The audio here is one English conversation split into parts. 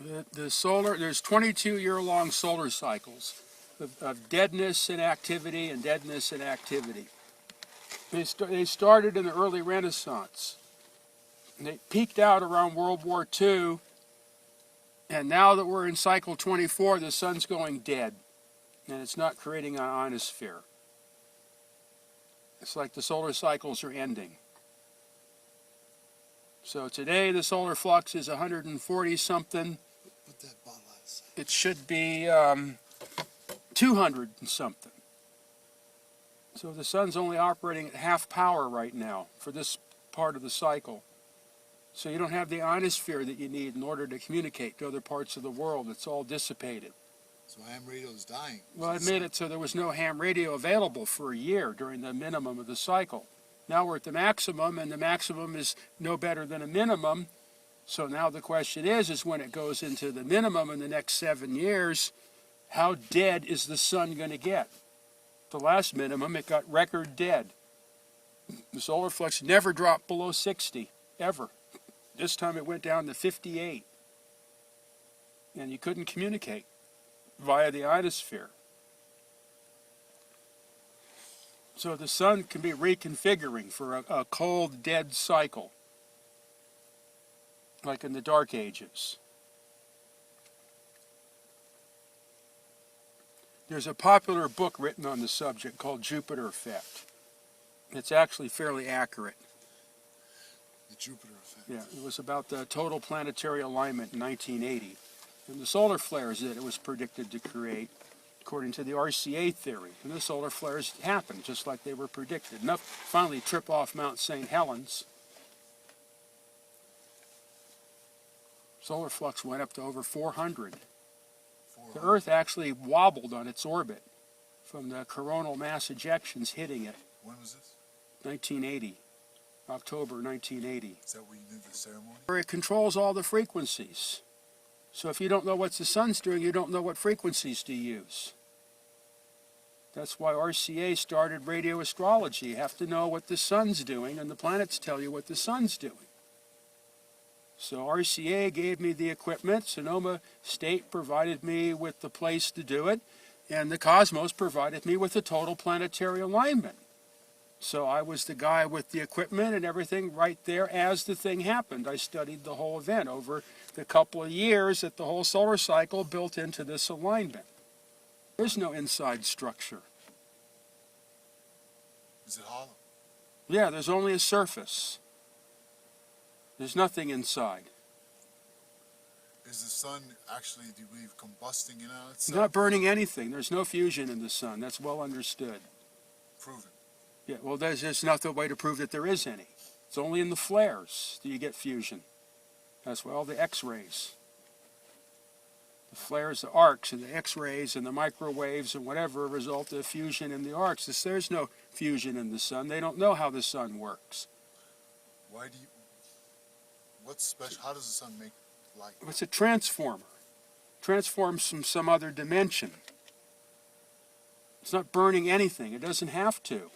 There's 22-year-long solar cycles of deadness and activity and deadness and activity. They started in the early Renaissance. And they peaked out around World War II, and now that we're in cycle 24, the sun's going dead, and it's not creating an ionosphere. It's like the solar cycles are ending. So today the solar flux is 140 something. Put that bottle outside. It should be 200 and something. So the sun's only operating at half power right now for this part of the cycle. So you don't have the ionosphere that you need in order to communicate to other parts of the world. It's all dissipated. So ham radio is dying. Well, I made it so there was no ham radio available for a year during the minimum of the cycle. Now we're at the maximum, and the maximum is no better than a minimum. So now the question is when it goes into the minimum in the next 7 years, how dead is the sun going to get? The last minimum, it got record dead. The solar flux never dropped below 60, ever. This time it went down to 58. And you couldn't communicate via the ionosphere. So the sun can be reconfiguring for a cold, dead cycle, like in the Dark Ages. There's a popular book written on the subject called Jupiter Effect. It's actually fairly accurate. The Jupiter Effect. Yeah, it was about the total planetary alignment in 1980. And the solar flares that it was predicted to create, according to the RCA theory. And the solar flares happened just like they were predicted. Enough to finally trip off Mount St. Helens. Solar flux went up to over 400. The Earth actually wobbled on its orbit from the coronal mass ejections hitting it. When was this? 1980. October 1980. Is that where you did the ceremony? Where it controls all the frequencies. So if you don't know what the sun's doing, you don't know what frequencies to use. That's why RCA started radio astrology. You have to know what the sun's doing, and the planets tell you what the sun's doing. So RCA gave me the equipment, Sonoma State provided me with the place to do it, and the Cosmos provided me with the total planetary alignment. So I was the guy with the equipment and everything right there as the thing happened. I studied the whole event over the couple of years that the whole solar cycle built into this alignment. There's no inside structure. Is it hollow? Yeah, there's only a surface. There's nothing inside. Is the sun actually, do you believe, combusting in on It's itself? not burning anything. There's no fusion in the sun. That's well understood. Proven. Yeah, well, there's just not the way to prove that there is any. It's only in the flares that you get fusion. That's why all the X-rays. The flares, the arcs, and the X-rays, and the microwaves, and whatever result of fusion in the arcs. There's no fusion in the sun. They don't know how the sun works. Why do you, what's special, how does the sun make light? It's a transformer. Transforms from some other dimension. It's not burning anything. It doesn't have to.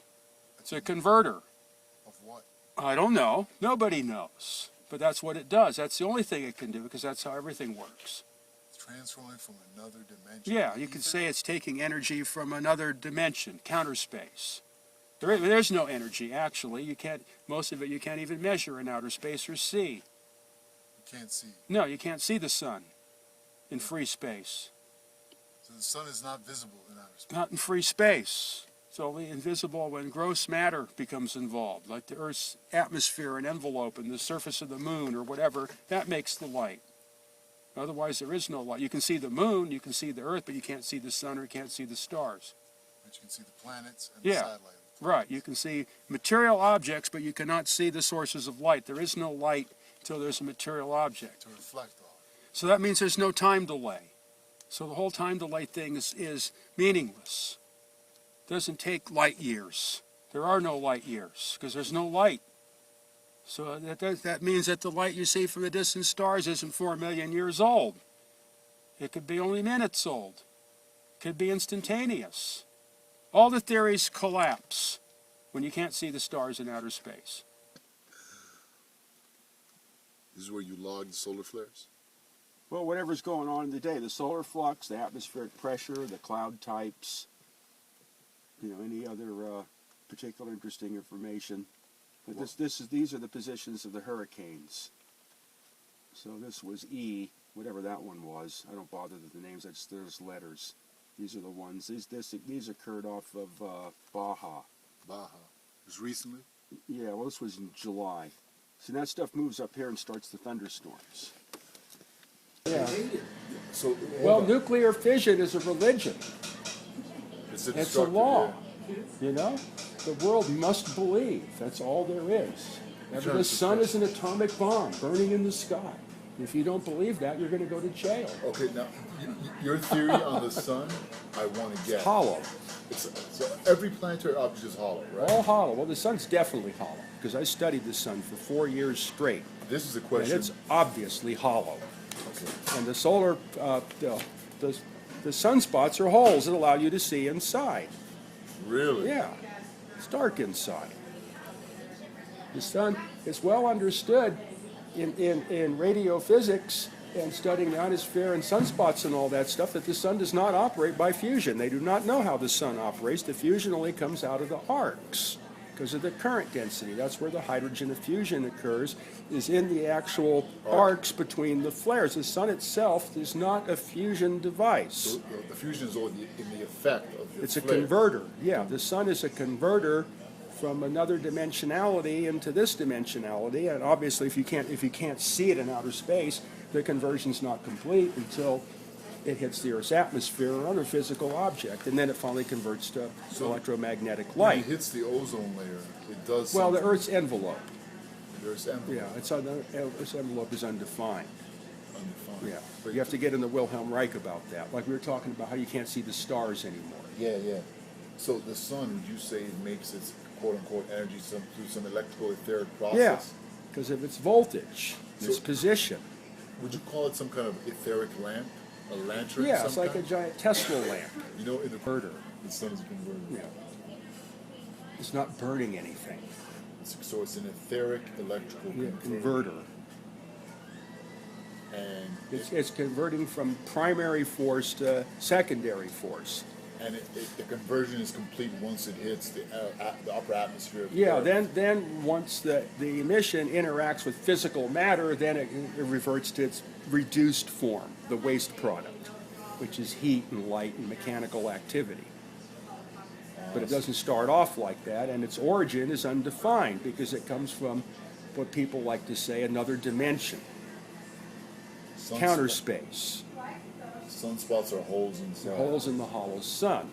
It's a converter. Of what? I don't know. Nobody knows. But that's what it does. That's the only thing it can do because that's how everything works. It's transforming from another dimension. Yeah, you could say it's taking energy from another dimension, counter space. There's no energy, actually. You can't, most of it you can't even measure in outer space or see. You can't see. No, you can't see the sun in free space. So the sun is not visible in outer space. Not in free space. It's only invisible when gross matter becomes involved, like the Earth's atmosphere and envelope and the surface of the moon or whatever. That makes the light. Otherwise, there is no light. You can see the moon, you can see the Earth, but you can't see the sun or you can't see the stars. But you can see the planets and the Yeah, satellite. right. You can see material objects, but you cannot see the sources of light. There is no light until there's a material object. To reflect off. So that means there's no time delay. So the whole time delay thing is meaningless. It doesn't take light years. There are no light years because there's no light. So that means that the light you see from the distant stars isn't 4 million years old. It could be only minutes old. It could be instantaneous. All the theories collapse when you can't see the stars in outer space. This is where you log the solar flares? Well, whatever's going on in the day, the solar flux, the atmospheric pressure, the cloud types, any other particular interesting information. But these are the positions of the hurricanes. So this was E, whatever that one was. I don't bother with the names. There's letters. These are the ones. These occurred off of Baja. Baja. Just recently? Yeah, well, this was in July. So that stuff moves up here and starts the thunderstorms. Yeah. So, Well, nuclear fission is a religion. it's It's a law. The world must believe. That's all there is. The sun is an atomic bomb burning in the sky. If you don't believe that, you're going to go to jail. Okay, now, your theory on the sun, I want to get. Hollow. So every planetary object is hollow, right? All hollow. Well, the sun's definitely hollow because I studied the sun for 4 years straight. This is a And question. it's obviously hollow. Okay. And the solar, the sunspots are holes that allow you to see inside. Really? Yeah, it's dark inside. The sun is well understood in radio physics and studying the ionosphere and sunspots and all that stuff that the sun does not operate by fusion. They do not know how the sun operates. The fusion only comes out of the arcs because of the current density. That's where the hydrogen fusion occurs, is in the actual arcs between the flares. The sun itself is not a fusion device. So the fusion is all in the effect of the It's a flare. converter. Yeah, the sun is a converter from another dimensionality into this dimensionality. And obviously, if you can't see it in outer space, the conversion's not complete until it hits the Earth's atmosphere or other physical object, and then it finally converts to electromagnetic When light. it hits the ozone layer, it does. Well, the something. Earth's envelope. There's envelope. Yeah, Earth's envelope is undefined. Undefined. Yeah, But you have to get in the Wilhelm Reich about that. Like we were talking about how you can't see the stars anymore. Yeah. So the sun, would you say it makes its quote-unquote energy through some electrical etheric process? Yeah, because of its voltage, its So- position. Would you call it some kind of etheric lamp? A lantern? Yeah, of it's some like a kind? giant Tesla lamp. In the Converter. The sun is a converter. Yeah. It's not burning anything. So it's an etheric electrical Yeah, converter. And It's converting from primary force to secondary force. the conversion is complete once it hits the upper atmosphere. Of the Yeah, Earth. then once the emission interacts with physical matter, then it reverts to its reduced form, the waste product, which is heat and light and mechanical activity. But it doesn't start off like that, and its origin is undefined because it comes from what people like to say another dimension, counter space. Sunspots are holes inside. Holes in the hollow sun.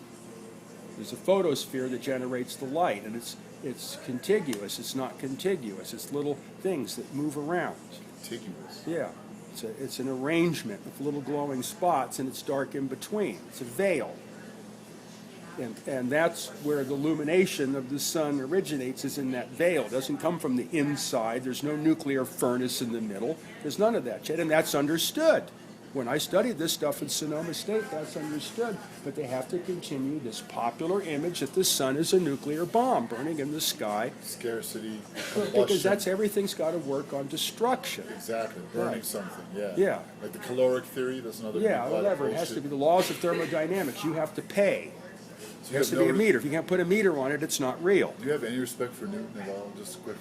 There's a photosphere that generates the light, and it's contiguous. It's not contiguous. It's little things that move around. Contiguous. Yeah, it's an arrangement of little glowing spots, and it's dark in between. It's a veil, and that's where the illumination of the sun originates. Is in that veil. It doesn't come from the inside. There's no nuclear furnace in the middle. There's none of that yet, and that's understood. When I studied this stuff in Sonoma State, that's understood. But they have to continue this popular image that the sun is a nuclear bomb burning in the sky. Scarcity, Because combustion. everything's got to work on destruction. Exactly, burning Right. something, yeah. Yeah. Like the caloric theory, that's another Yeah, big lot of whatever. It has to bullshit. be the laws of thermodynamics. You have to pay. So It has to be a meter. If you can't put a meter on it, it's not real. Do you have any respect for Newton at all? Just quick.